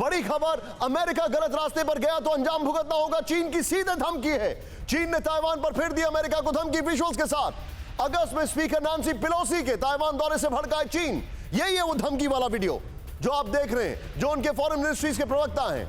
बड़ी खबर, अमेरिका गलत रास्ते पर गया तो अंजाम भुगतना होगा, चीन की सीधे धमकी है। चीन ने ताइवान पर फिर दी अमेरिका को धमकी विजुअल्स के साथ। अगस्त में स्पीकर नांसी पेलोसी के ताइवान दौरे से भड़का है चीन। यही है वो धमकी वाला वीडियो जो आप देख रहे हैं, जो उनके फॉरेन मिनिस्ट्रीज के प्रवक्ता हैं।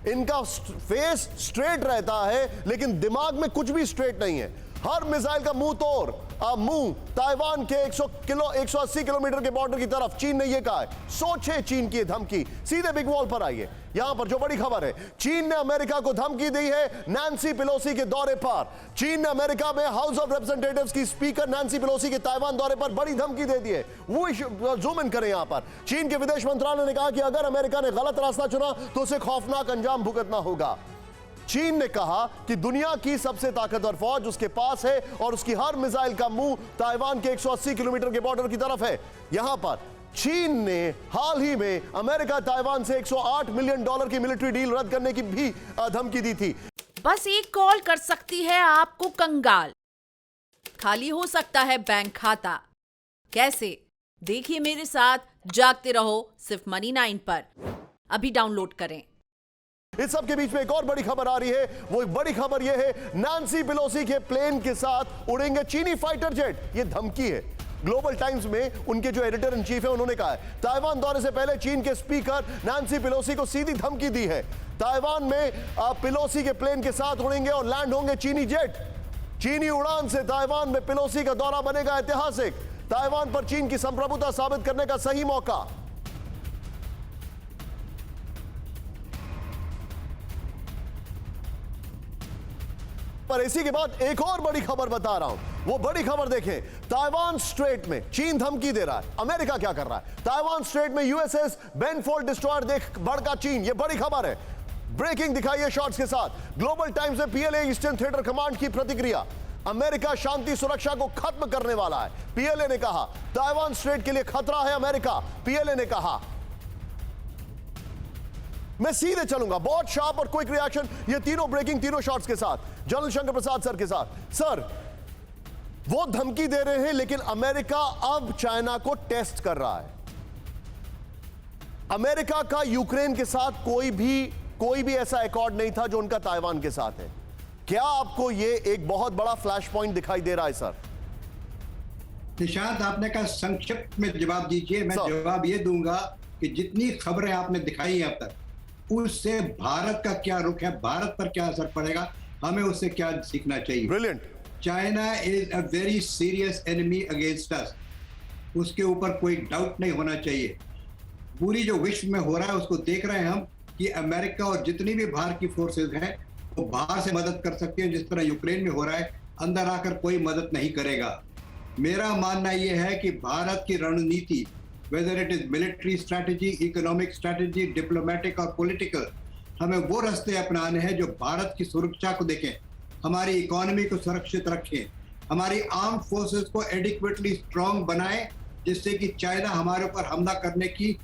इनका फेस स्ट्रेट रहता है लेकिन दिमाग में कुछ भी स्ट्रेट नहीं है। हर मिसाइल का मुंह तोड़ मुंह ताइवान के 180 किलोमीटर के बॉर्डर की तरफ। चीन ने यह कहा है। सोचे चीन की धमकी सीधे बिग वॉल पर आई है। यहां पर जो बड़ी खबर है, चीन ने अमेरिका को धमकी दी है नांसी पेलोसी के दौरे पर। चीन ने अमेरिका में हाउस ऑफ रिप्रेजेंटेटिव्स की स्पीकर नांसी पेलोसी के ताइवान दौरे पर बड़ी धमकी दे दी है। वो जूम इन करें यहां पर। चीन के विदेश मंत्रालय ने कहा कि अगर अमेरिका ने गलत रास्ता चुना तो उसे खौफनाक अंजाम भुगतना होगा। चीन ने कहा कि दुनिया की सबसे ताकतवर फौज उसके पास है और उसकी हर मिसाइल का मुंह ताइवान के 180 किलोमीटर के बॉर्डर की तरफ है। यहां पर चीन ने हाल ही में अमेरिका ताइवान से $108 मिलियन की मिलिट्री डील रद्द करने की भी धमकी दी थी। बस एक कॉल कर सकती है आपको कंगाल, खाली हो सकता है बैंक खाता। कैसे? देखिए मेरे साथ, जागते रहो सिर्फ मनी 9 पर। अभी डाउनलोड करें। इस सब के बीच में एक और बड़ी खबर आ रही है। वो एक बड़ी खबर यह है, नांसी पेलोसी के प्लेन के साथ उड़ेंगे चीनी फाइटर जेट। ये धमकी है। ग्लोबल टाइम्स में उनके जो एडिटर इन चीफ है उन्होंने कहा है ताइवान दौरे से पहले चीन के स्पीकर नांसी पेलोसी को सीधी धमकी दी है। ताइवान में पेलोसी के प्लेन के साथ उड़ेंगे और लैंड होंगे चीनी जेट। चीनी उड़ान से ताइवान में पेलोसी का दौरा बनेगा ऐतिहासिक। ताइवान पर चीन की संप्रभुता साबित करने का सही मौका। पर इसी के बाद एक और बड़ी खबर बता रहा हूं। वो बड़ी खबर देखें, ताइवान स्ट्रेट में चीन धमकी दे रहा है, अमेरिका क्या कर रहा है। ताइवान स्ट्रेट में यूएसएस बेनफोर्ड डिस्ट्रॉयर देख भड़का चीन। ये बड़ी खबर है। ब्रेकिंग दिखाइए शॉट्स के साथ। ग्लोबल टाइम्स में पीएलए ईस्टर्न थिएटर कमांड की प्रतिक्रिया। अमेरिका शांति सुरक्षा को खत्म करने वाला है, पीएलए ने कहा। ताइवान स्ट्रेट के लिए खतरा है अमेरिका, पीएलए ने कहा। मैं सीधे चलूंगा, बहुत शार्प और क्विक रिएक्शन। ये तीनों ब्रेकिंग, तीनों शॉट्स के साथ, जनरल शंकर प्रसाद सर के साथ। सर, वो धमकी दे रहे हैं लेकिन अमेरिका अब चाइना को टेस्ट कर रहा है। अमेरिका का यूक्रेन के साथ कोई भी ऐसा एकॉर्ड नहीं था जो उनका ताइवान के साथ है। क्या आपको ये एक बहुत बड़ा फ्लैश पॉइंट दिखाई दे रहा है सर? निशांत, आपने कहा संक्षिप्त में जवाब दीजिए। मैं जवाब ये दूंगा कि जितनी खबरें आपने दिखाई हैं अब तक, उससे भारत का क्या रुख है, भारत पर क्या असर पड़ेगा, हमें उससे क्या सीखना चाहिए। Brilliant. China is a very serious enemy against us, उसके ऊपर कोई डाउट नहीं होना चाहिए। पूरी जो विश्व में हो रहा है उसको देख रहे हैं हम कि अमेरिका और जितनी भी बाहर की फोर्सेज हैं वो बाहर से मदद कर सकती हैं। जिस तरह यूक्रेन में हो रहा है, अंदर आकर कोई मदद नहीं करेगा। मेरा मानना यह है कि भारत की रणनीति, whether it is military strategy, economic strategy, diplomatic और political, हमें वो रास्ते अपनाने हैं जो भारत की सुरक्षा को देखें, हमारी इकोनॉमी को सुरक्षित रखें, हमारी आर्म फोर्सेस को एडिक्वेटली स्ट्रांग बनाएं, जिससे कि चाइना हमारे ऊपर हमला करने की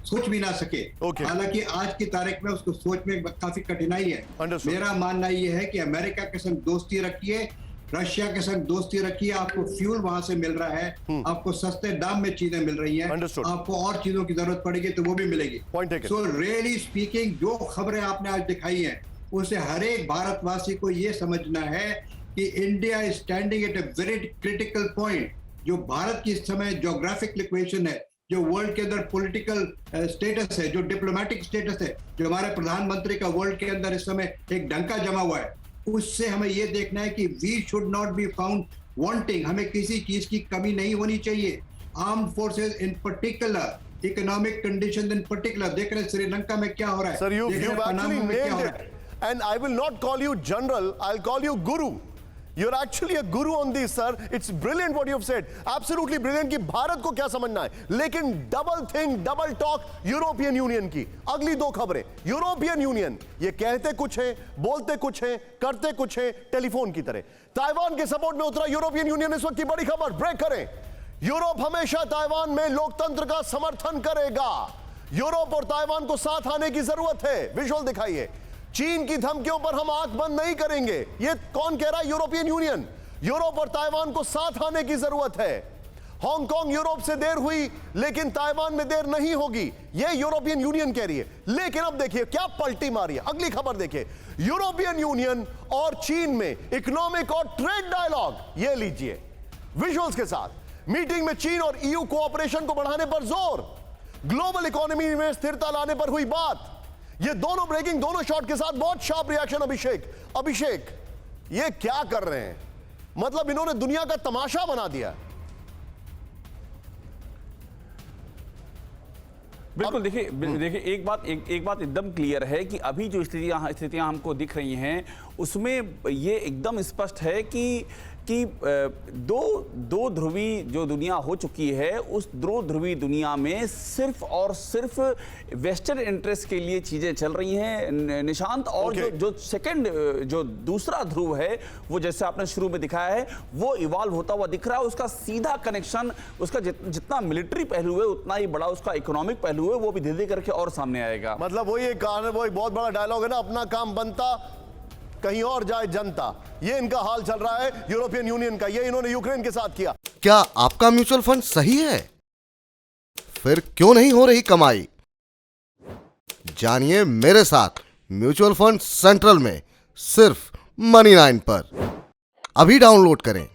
सोच भी ना सके। हालांकि आज की तारीख में उसको सोच में काफी कठिनाई है। मेरा मानना यह है कि अमेरिका के संग दोस्ती रखिए, रशिया के संग दोस्ती रखिए। आपको फ्यूल वहां से मिल रहा है, आपको सस्ते दाम में चीजें मिल रही हैं, आपको और चीजों की जरूरत पड़ेगी तो वो भी मिलेगी। सो रियली स्पीकिंग, जो खबरें आपने आज दिखाई हैं उससे हर एक भारतवासी को ये समझना है कि India is standing at a very critical point. जो भारत की इस समय ज्योग्राफिक इक्वेशन है, जो वर्ल्ड के अंदर पॉलिटिकल स्टेटस है, जो डिप्लोमेटिक स्टेटस है, जो हमारे प्रधानमंत्री का वर्ल्ड के अंदर इस समय एक डंका जमा हुआ है, उससे हमें यह देखना है कि we should not be found wanting. हमें किसी चीज की कमी नहीं होनी चाहिए। Arm forces in particular, economic condition in particular, देख रहे हैं श्रीलंका में क्या हो रहा है, sir, you've actually nailed it. And I will not call you general, I'll call you guru. You're actually a guru on this, sir. It's brilliant what you've said. Absolutely brilliant कि भारत को क्या समझना है। लेकिन double thing, double talk European union की। अगली दो खबरें, यूरोपियन यूनियन ये कहते कुछ है, बोलते कुछ है, करते कुछ है, टेलीफोन की तरह। ताइवान के सपोर्ट में उतरा यूरोपियन यूनियन। इस वक्त की बड़ी खबर, ब्रेक करें। यूरोप हमेशा ताइवान में लोकतंत्र का समर्थन करेगा। यूरोप और ताइवान को साथ आने की जरूरत है। विजुअल दिखाइए। चीन की धमकियों पर हम आंख बंद नहीं करेंगे। ये कौन कह रहा है? European union. यूरोप और ताइवान को साथ आने की जरूरत है। हांगकांग यूरोप से देर हुई लेकिन ताइवान में देर नहीं होगी, यह यूरोपियन यूनियन कह रही है। लेकिन अब देखिए क्या पलटी मारी है, अगली खबर देखिए, यूरोपियन यूनियन और चीन में इकोनॉमिक और ट्रेड डायलॉग, ये लीजिए विजुअल्स के साथ। मीटिंग में चीन और ईयू कोऑपरेशन को बढ़ाने पर जोर, ग्लोबल इकोनॉमी में स्थिरता लाने पर हुई बात। ये दोनों ब्रेकिंग, दोनों शॉट के साथ बहुत शार्प रिएक्शन। अभिषेक ये क्या कर रहे हैं, मतलब इन्होंने दुनिया का तमाशा बना दिया। बिल्कुल, देखिए एक बात एकदम क्लियर है कि अभी जो स्थितियां हमको दिख रही हैं उसमें ये एकदम स्पष्ट है कि दो ध्रुवी जो दुनिया हो चुकी है, उस दो ध्रुवी दुनिया में सिर्फ और सिर्फ वेस्टर्न इंटरेस्ट के लिए चीजें चल रही हैं निशांत। और जो सेकंड, जो दूसरा ध्रुव है, वो जैसे आपने शुरू में दिखाया है, वो इवॉल्व होता हुआ दिख रहा है। उसका सीधा कनेक्शन, उसका जितना मिलिट्री पहलू है उतना ही बड़ा उसका इकोनॉमिक पहलू है, वो भी धीरे करके और सामने आएगा। मतलब वही एक बहुत बड़ा डायलॉग है ना, अपना काम बनता कहीं और जाए जनता। ये इनका हाल चल रहा है यूरोपियन यूनियन का, ये इन्होंने यूक्रेन के साथ किया। क्या आपका म्यूचुअल फंड सही है? फिर क्यों नहीं हो रही कमाई? जानिए मेरे साथ म्यूचुअल फंड सेंट्रल में, सिर्फ मनी 9 पर। अभी डाउनलोड करें।